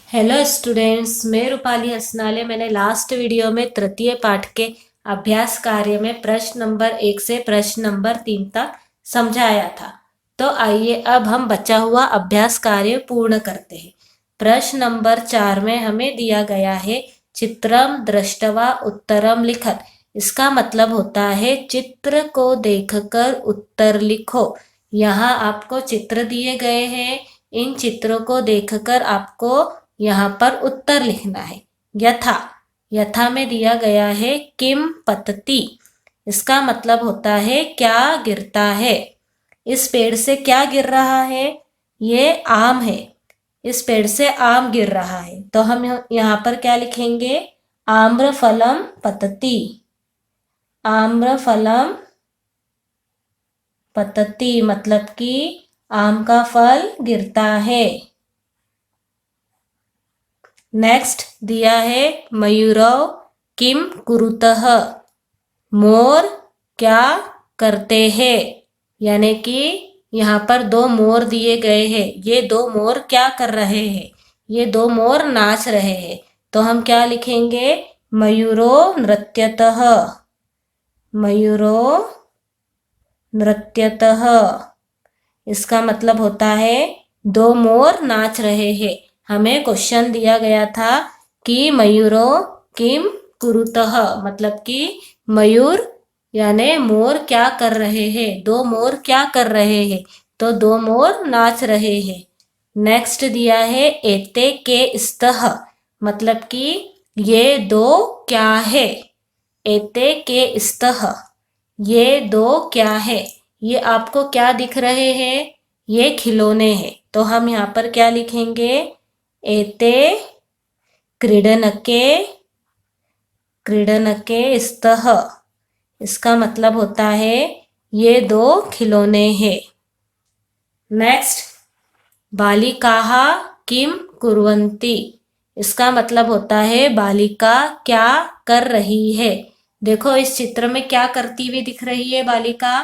Hello students, मैं रूपाली हसनाले। मैंने last video में तृतीय पाठ के अभ्यास कार्य में प्रश्न नंबर 1 से प्रश्न नंबर 3 तक समझाया था। तो आइए अब हम बचा हुआ अभ्यास कार्य पूर्ण करते हैं। प्रश्न नंबर 4 में हमें दिया गया है चित्रम दृष्टवा उत्तरम लिखत। इसका मतलब होता है चित्र को देखकर उत्तर लिखो। यहाँ आपको चित्र दिए गए हैं, इन चित्रों को देखकर आपको यहाँ पर उत्तर लिखना है। यथा, यथा में दिया गया है किम पतति। इसका मतलब होता है क्या गिरता है। इस पेड़ से क्या गिर रहा है? ये आम है। इस पेड़ से आम गिर रहा है, तो हम यहाँ पर क्या लिखेंगे? आम्रफलम पतति। आम्रफलम पतति मतलब कि आम का फल गिरता है। नेक्स्ट दिया है मयूरव किम कुरुतः। मोर क्या करते हैं, यानी कि यहाँ पर दो मोर दिए गए हैं। ये दो मोर क्या कर रहे हैं? ये दो मोर नाच रहे हैं। तो हम क्या लिखेंगे? मयूरो नृत्यतः। मयूरो नृत्यतः। इसका मतलब होता है दो मोर नाच रहे हैं। हमें क्वेश्चन दिया गया था कि मयूरो किम कुरुतः, मतलब कि मयूर यानी मोर क्या कर रहे हैं। दो मोर क्या कर रहे हैं? तो दो मोर नाच रहे हैं। नेक्स्ट दिया है एते के स्तः, मतलब कि ये दो क्या है। एते के स्तः, ये दो क्या है। ये आपको क्या दिख रहे हैं? ये खिलौने हैं। तो हम यहाँ पर क्या लिखेंगे? एते क्रीडनके क्रीडनके स्तः। इसका मतलब होता है ये दो खिलौने हैं। नेक्स्ट बालिकाः किम कुर्वन्ति। इसका मतलब होता है बालिका क्या कर रही है। देखो इस चित्र में क्या करती हुई दिख रही है बालिका?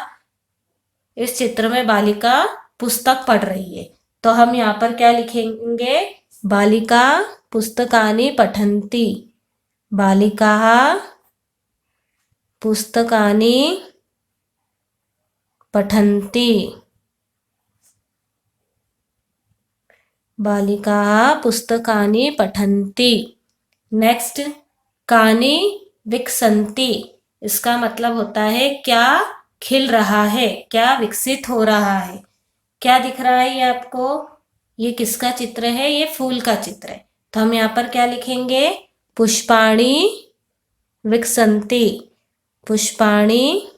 इस चित्र में बालिका पुस्तक पढ़ रही है। तो हम यहाँ पर क्या लिखेंगे? बालिका पुस्तकानि पठन्ति। बालिकाः पुस्तकानि पठन्ति। बालिकाः पुस्तकानि पठन्ति। नेक्स्ट कानि विकसन्ति। इसका मतलब होता है क्या खिल रहा है, क्या विकसित हो रहा है। क्या दिख रहा है ये आपको? ये किसका चित्र है? ये फूल का चित्र है। तो हम यहाँ पर क्या लिखेंगे? पुष्पाणि विकसन्ति। पुष्पाणि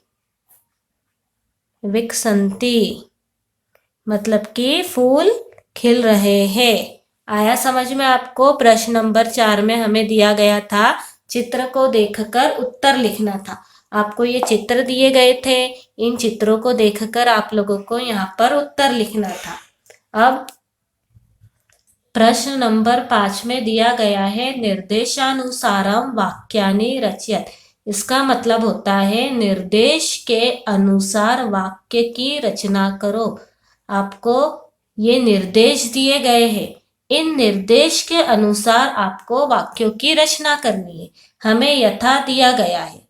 विकसन्ति मतलब कि फूल खिल रहे हैं। आया समझ में आपको? प्रश्न नंबर 4 में हमें दिया गया था चित्र को देखकर उत्तर लिखना था। आपको ये चित्र दिए गए थे, इन चित्रों को देखकर आप लोगों को यहाँ पर उत्तर लिखना था। अब प्रश्न नंबर 5 में दिया गया है निर्देशानुसारम वाक्यानि रचयत। इसका मतलब होता है निर्देश के अनुसार वाक्य की रचना करो। आपको ये निर्देश दिए गए हैं, इन निर्देश के अनुसार आपको वाक्यों की रचना करनी है। हमें यथा दिया गया है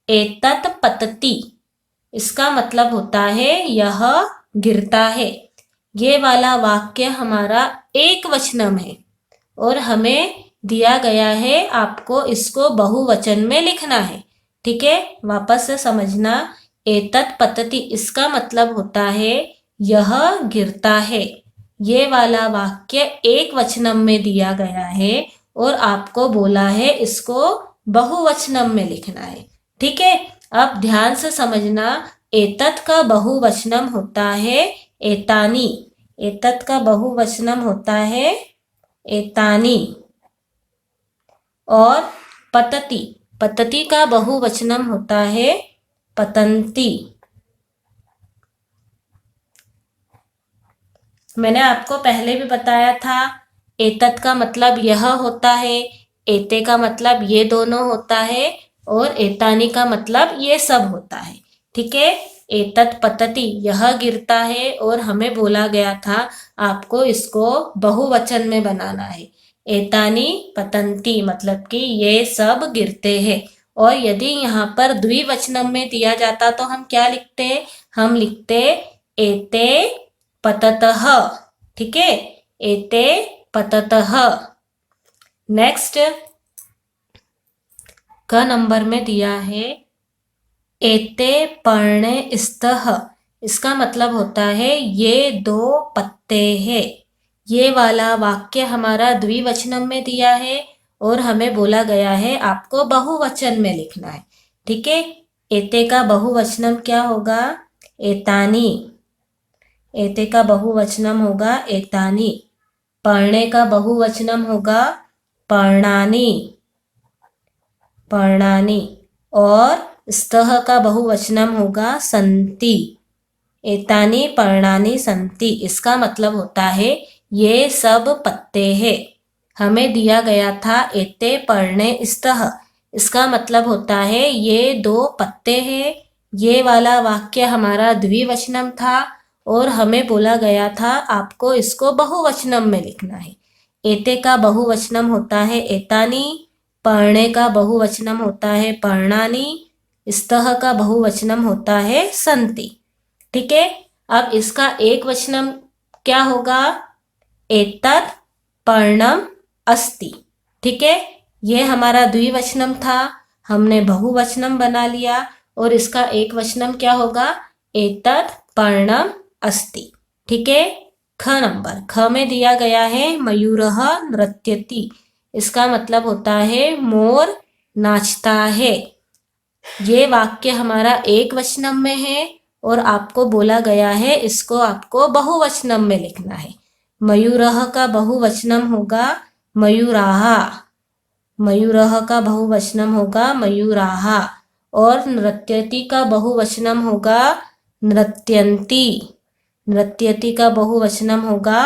एतत् पतति। इसका मतलब होता है यह गिरता है। ये वाला वाक्य हमारा एक वचनम है और हमें दिया गया है आपको इसको बहुवचन में लिखना है। ठीक है, वापस से समझना। एतत् पतति इसका मतलब होता है यह गिरता है। ये वाला वाक्य एक वचनम में दिया गया है और आपको बोला है इसको बहुवचनम में लिखना है। ठीक है, अब ध्यान से समझना। एतत् का बहुवचनम होता है एतानि। एतत् का बहुवचनम होता है एतानि। और पतति, पतति का बहुवचनम होता है पतन्ति। मैंने आपको पहले भी बताया था एतत् का मतलब यह होता है, एते का मतलब ये दोनों होता है और एतानि का मतलब ये सब होता है। ठीक है, एतत् पतति यह गिरता है और हमें बोला गया था आपको इसको बहुवचन में बनाना है। एतानी पतंती मतलब कि ये सब गिरते हैं। और यदि यहाँ पर द्विवचनम में दिया जाता तो हम क्या लिखते? हम लिखते एते पततः। ठीक है, एते पततः। नेक्स्ट क नंबर में दिया है एते पर्णे स्तः। इसका मतलब होता है ये दो पत्ते हैं। ये वाला वाक्य हमारा द्विवचनम में दिया है और हमें बोला गया है आपको बहुवचन में लिखना है। ठीक है, एते का बहुवचनम क्या होगा? एतानी। एते का बहुवचनम होगा एतानी। पर्णे का बहुवचनम होगा पर्णानि। पर्णानि। और स्तः का बहुवचनम होगा संति। एतानि पर्णानि संति। इसका मतलब होता है ये सब पत्ते हैं। हमें दिया गया था एते पर्णे स्तः। इसका मतलब होता है ये दो पत्ते हैं। ये वाला वाक्य हमारा द्विवचनम था और हमें बोला गया था आपको इसको बहुवचनम में लिखना है। एते का बहुवचनम होता है एतानि, पर्णे का बहुवचनम होता है पर्णानि, स्तः का बहुवचनम होता है संति। ठीक है, अब इसका एक वचनम क्या होगा? एतत् पर्णम अस्ति। ठीक है, ये हमारा द्विवचनम था, हमने बहुवचनम बना लिया और इसका एक वचनम क्या होगा? एतत् पर्णम अस्ति। ठीक है, ख नंबर। ख में दिया गया है मयूरः नृत्यति। इसका मतलब होता है मोर नाचता है। ये वाक्य हमारा एक वचनम में है और आपको बोला गया है इसको आपको बहुवचनम में लिखना है। मयूरः का बहुवचनम होगा मयूराः। मयूरः का बहुवचनम होगा मयूराः। और नृत्यति का बहुवचनम होगा नृत्यन्ति। नृत्यति का बहुवचनम होगा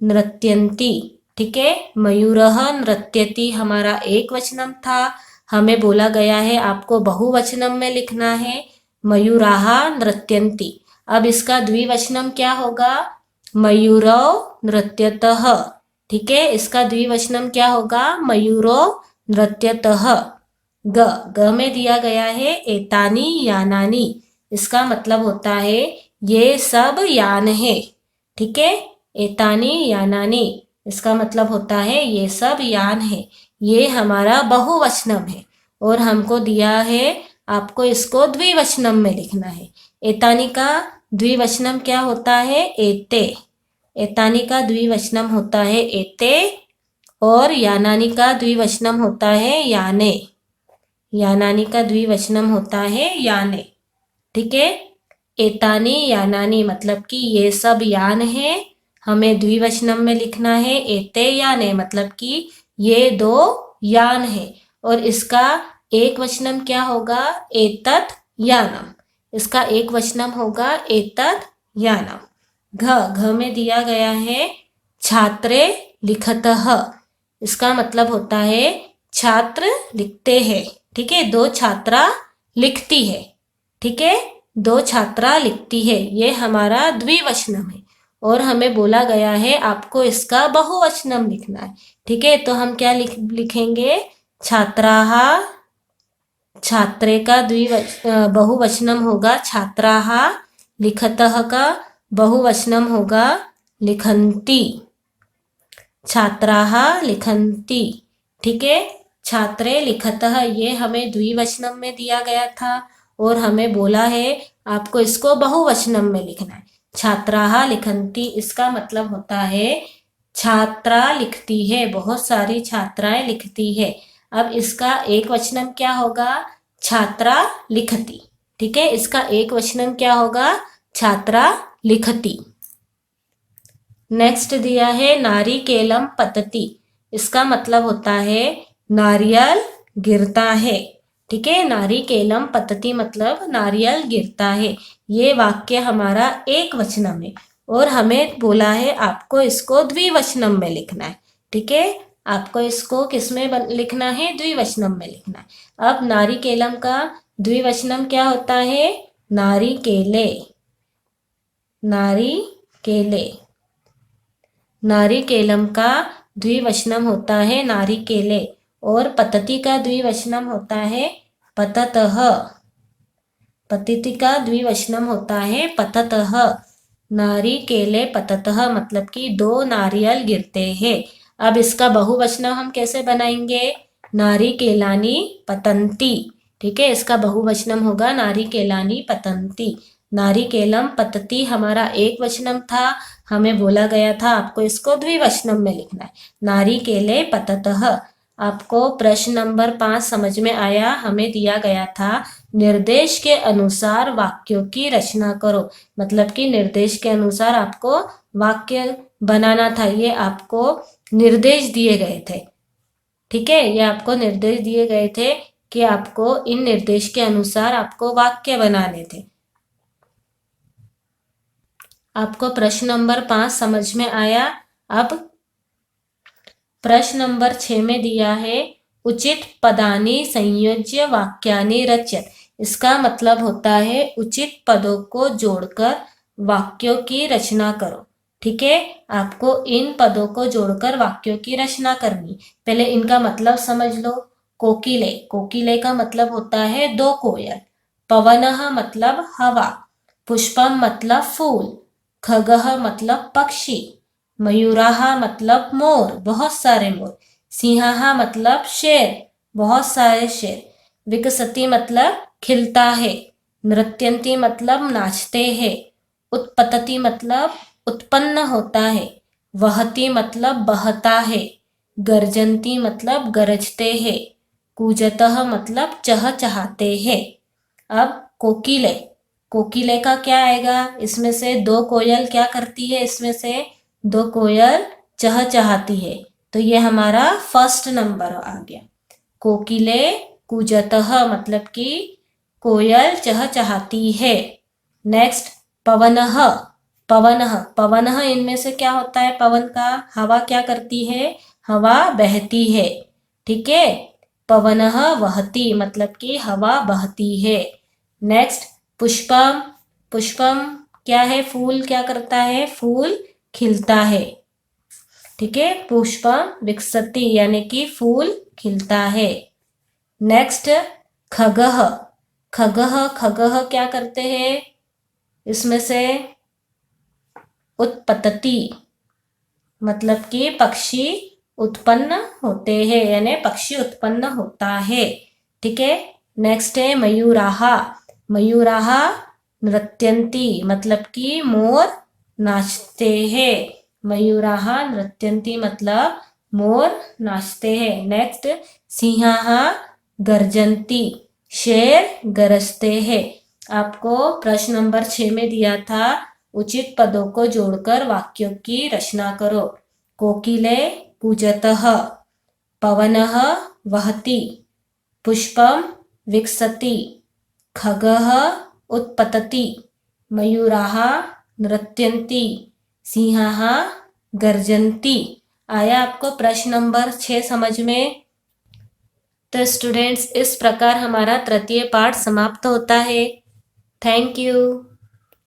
नृत्यन्ति। ठीक है, मयूरः नृत्यति हमारा एक वचनम था, हमें बोला गया है आपको बहुवचनम में लिखना है मयूराः नृत्यन्ति। अब इसका द्विवचनम क्या होगा? मयूरौ नृत्यतः। ठीक है, इसका द्विवचनम क्या होगा? मयूरो नृत्यतः। ग में दिया गया है एतानि यानानि। इसका मतलब होता है ये सब यान है। ठीक है, एतानि यानानि। इसका मतलब होता है ये सब यान है। ये हमारा बहुवचनम है और हमको दिया है आपको इसको द्विवचनम में लिखना है। एतानि का द्विवचनम क्या होता है? एते। एतानि का द्विवचनम होता है एते और यानानि का द्विवचनम होता है याने। यानानि का द्विवचनम होता है याने। ठीक है, एतानि यानानि मतलब कि ये सब यान है, हमें द्विवचनम में लिखना है एते याने मतलब कि ये दो यान है। और इसका एक वचनम क्या होगा? एतत् यानम। इसका एक वचनम होगा एतत् यानम। घ में दिया गया है छात्रे लिखतः। इसका मतलब होता है छात्र लिखते हैं। ठीक है, दो छात्रा लिखती है। ठीक है, दो छात्रा लिखती है, ये हमारा द्विवचनम है और हमें बोला गया है आपको इसका बहुवचनम लिखना है। ठीक है, तो हम क्या लिखेंगे? छात्राः। छात्रे का बहुवचनम होगा छात्राः। लिखतः का बहुवचनम होगा लिखन्ति। छात्राः लिखन्ति। ठीक है, छात्रे लिखतः ये हमें द्विवचनम में दिया गया था और हमें बोला है आपको इसको बहुवचनम में लिखना है। छात्राः लिखन्ति इसका मतलब होता है छात्रा लिखती है, बहुत सारी छात्राएं लिखती है। अब इसका एक वचनम क्या होगा? छात्रा लिखती। ठीक है, इसका एक वचनम क्या होगा? छात्रा लिखती। नेक्स्ट दिया है नारिकेलम पतति। इसका मतलब होता है नारियल गिरता है। ठीक है, नारिकेलम पतति मतलब नारियल गिरता है। ये वाक्य हमारा एक वचनम है और हमें बोला है आपको इसको द्विवचनम में लिखना है। ठीक है, आपको इसको किसमें लिखना है? द्विवचनम में लिखना है। अब नारिकेलम का द्विवचनम क्या होता है? नारिकेले। नारिकेले। नारिकेलम का द्विवचनम होता है नारिकेले, और पतति का द्विवचनम होता है पततः। पतिति का द्विवचनम होता है पततः। नारिकेले पततः मतलब कि 2 नारियल गिरते हैं। अब इसका बहुवचन हम कैसे बनाएंगे? नारिकेलानि पतन्ति। ठीक है, इसका बहुवचनम होगा नारिकेलानि पतन्ति। नारिकेलम पतति हमारा एक वचनम था, हमें बोला गया था आपको इसको द्विवचनम में लिखना है, नारिकेले पततः। आपको प्रश्न नंबर 5 समझ में आया? हमें दिया गया था निर्देश के अनुसार वाक्यों की रचना करो, मतलब कि निर्देश के अनुसार आपको वाक्य बनाना था। ये आपको निर्देश दिए गए थे। ठीक है, ये आपको निर्देश दिए गए थे कि आपको इन निर्देश के अनुसार आपको वाक्य बनाने थे। आपको प्रश्न नंबर 5 समझ में आया? अब प्रश्न नंबर 6 में दिया है उचित पदानि संयोज्य वाक्यानि रचयत। इसका मतलब होता है उचित पदों को जोड़कर वाक्यों की रचना करो। ठीक है, आपको इन पदों को जोड़कर वाक्यों की रचना करनी। पहले इनका मतलब समझ लो। कोकिले, कोकिले का मतलब होता है 2 कोयल। पवनः मतलब हवा। पुष्पम मतलब फूल। खगः मतलब पक्षी। मयूराः मतलब मोर, बहुत सारे मोर। सिंहाः मतलब शेर, बहुत सारे शेर। विकसति मतलब खिलता है। नृत्यन्ति मतलब नाचते हैं। उत्पतति मतलब उत्पन्न होता है। वहति मतलब बहता है। गर्जन्ति मतलब गरजते हैं। कूजतः मतलब चहचहाते हैं। अब कोकिले, कोकिले का क्या आएगा? इसमें से 2 कोयल क्या करती है? इसमें से 2 कोयल चहचहाती है, तो ये हमारा फर्स्ट नंबर आ गया। कोकिले कूजतः मतलब कि कोयल चहचहाती है। नेक्स्ट पवनः, पवनः, पवनः इनमें से क्या होता है? पवन का हवा क्या करती है? हवा बहती है। ठीक है, पवनः वहति मतलब कि हवा बहती है। नेक्स्ट पुष्पम, पुष्पम क्या है? फूल क्या करता है? फूल खिलता है। ठीक है, पुष्पम विकसति यानी कि फूल खिलता है। नेक्स्ट खगः, खगः, खगः क्या करते हैं? इसमें से उत्पतति मतलब कि पक्षी उत्पन्न होते हैं, यानी पक्षी उत्पन्न होता है। ठीक है, नेक्स्ट है मयूराः, मयूराः नृत्यन्ति मतलब कि मोर नाचते हैं। मयूराः नृत्यन्ति मतलब मोर नाचते हैं। नेक्स्ट सिंहाः गर्जन्ति, शेर गरजते हैं। आपको प्रश्न नंबर 6 में दिया था उचित पदों को जोड़कर वाक्यों की रचना करो। कोकिले कूजतः, पवनः वहति, पुष्पम विकसति, खगः उत्पतति, मयूराः नृत्यन्ति, सिंहाः गर्जन्ति। आया आपको प्रश्न नंबर 6 समझ में? तो स्टूडेंट्स, इस प्रकार हमारा तृतीय पाठ समाप्त होता है। Thank you.